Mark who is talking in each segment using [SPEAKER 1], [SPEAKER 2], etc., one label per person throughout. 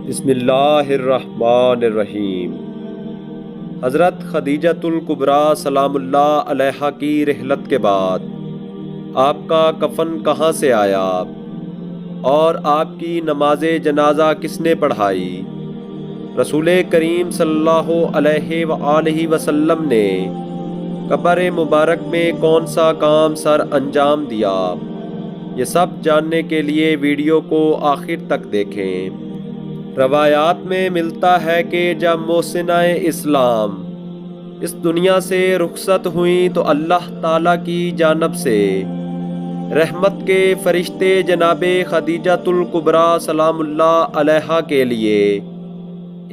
[SPEAKER 1] بسم اللہ الرحمن الرحیم۔ حضرت خدیجۃ الکبریٰ سلام اللہ علیہا کی رحلت کے بعد آپ کا کفن کہاں سے آیا اور آپ کی نماز جنازہ کس نے پڑھائی؟ رسول کریم صلی اللہ علیہ وآلہ وسلم نے قبر مبارک میں کون سا کام سر انجام دیا؟ یہ سب جاننے کے لیے ویڈیو کو آخر تک دیکھیں۔ روایات میں ملتا ہے کہ جب محسنہ اسلام اس دنیا سے رخصت ہوئیں تو اللہ تعالیٰ کی جانب سے رحمت کے فرشتے جناب خدیجۃ الکبریٰ سلام اللہ علیہا کے لیے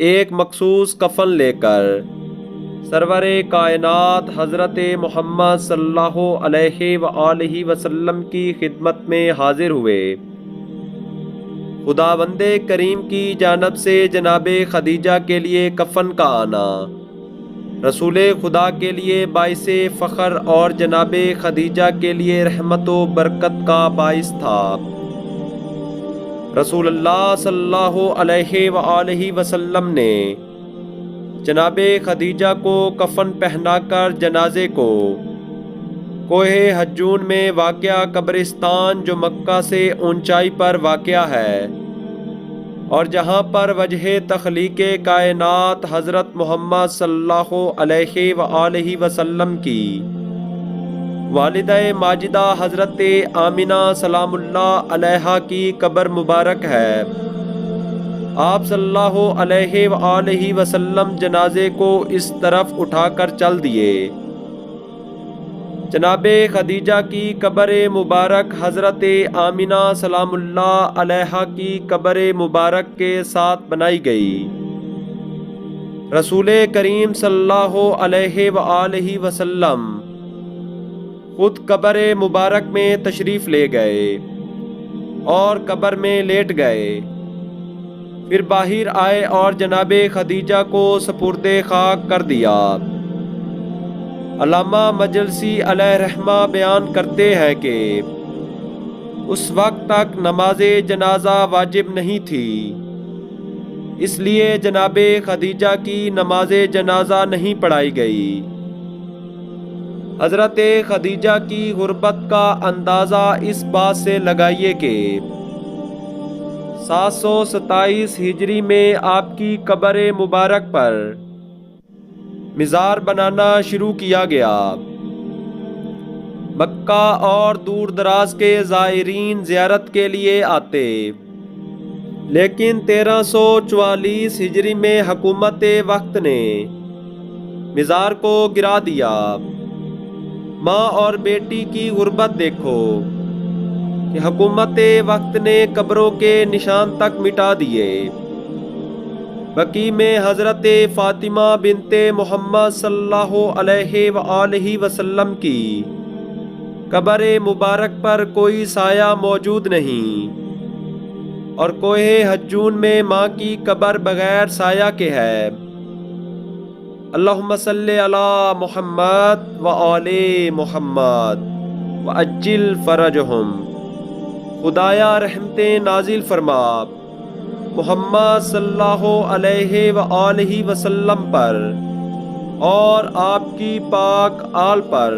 [SPEAKER 1] ایک مخصوص کفن لے کر سرور کائنات حضرت محمد صلی اللہ علیہ وآلہ وسلم کی خدمت میں حاضر ہوئے۔ خداوند کریم کی جانب سے جناب خدیجہ کے لیے کفن کا آنا رسول خدا کے لیے باعث فخر اور جناب خدیجہ کے لیے رحمت و برکت کا باعث تھا۔ رسول اللہ صلی اللہ علیہ وآلہ وسلم نے جناب خدیجہ کو کفن پہنا کر جنازے کو کوہ حجون میں واقع قبرستان جو مکہ سے اونچائی پر واقع ہے اور جہاں پر وجہ تخلیق کائنات حضرت محمد صلی اللہ علیہ وآلہ وسلم کی والدہ ماجدہ حضرت آمنہ سلام اللہ علیہا کی قبر مبارک ہے، آپ صلی اللہ علیہ وآلہ وسلم جنازے کو اس طرف اٹھا کر چل دیے۔ جناب خدیجہ کی قبر مبارک حضرت آمنہ سلام اللہ علیہا کی قبر مبارک کے ساتھ بنائی گئی۔ رسول کریم صلی اللہ علیہ وآلہ وسلم خود قبر مبارک میں تشریف لے گئے اور قبر میں لیٹ گئے، پھر باہر آئے اور جناب خدیجہ کو سپرد خاک کر دیا۔ علامہ مجلسی علیہ رحمہ بیان کرتے ہیں کہ اس وقت تک نماز جنازہ واجب نہیں تھی، اس لیے جناب خدیجہ کی نماز جنازہ نہیں پڑھائی گئی۔ حضرت خدیجہ کی غربت کا اندازہ اس بات سے لگائیے کہ 727 ہجری میں آپ کی قبر مبارک پر مزار بنانا شروع کیا گیا۔ مکہ اور دور دراز کے زائرین زیارت کے لیے آتے، لیکن 1344 ہجری میں حکومت وقت نے مزار کو گرا دیا۔ ماں اور بیٹی کی غربت دیکھو کہ حکومت وقت نے قبروں کے نشان تک مٹا دیے۔ بقیع میں حضرت فاطمہ بنت محمد صلی اللہ علیہ وآلہ وسلم کی قبر مبارک پر کوئی سایہ موجود نہیں، اور کوہ حجون میں ماں کی قبر بغیر سایہ کے ہے۔ اللہم صلی علی محمد وآل محمد وعجل فرجہم۔ خدایا رحمتیں نازل فرما محمد صلی اللہ علیہ وآلہ وسلم پر اور آپ کی پاک آل پر۔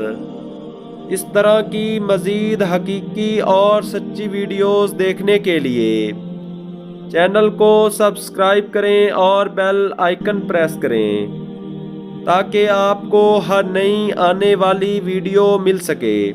[SPEAKER 1] اس طرح کی مزید حقیقی اور سچی ویڈیوز دیکھنے کے لیے چینل کو سبسکرائب کریں اور بیل آئیکن پریس کریں تاکہ آپ کو ہر نئی آنے والی ویڈیو مل سکے۔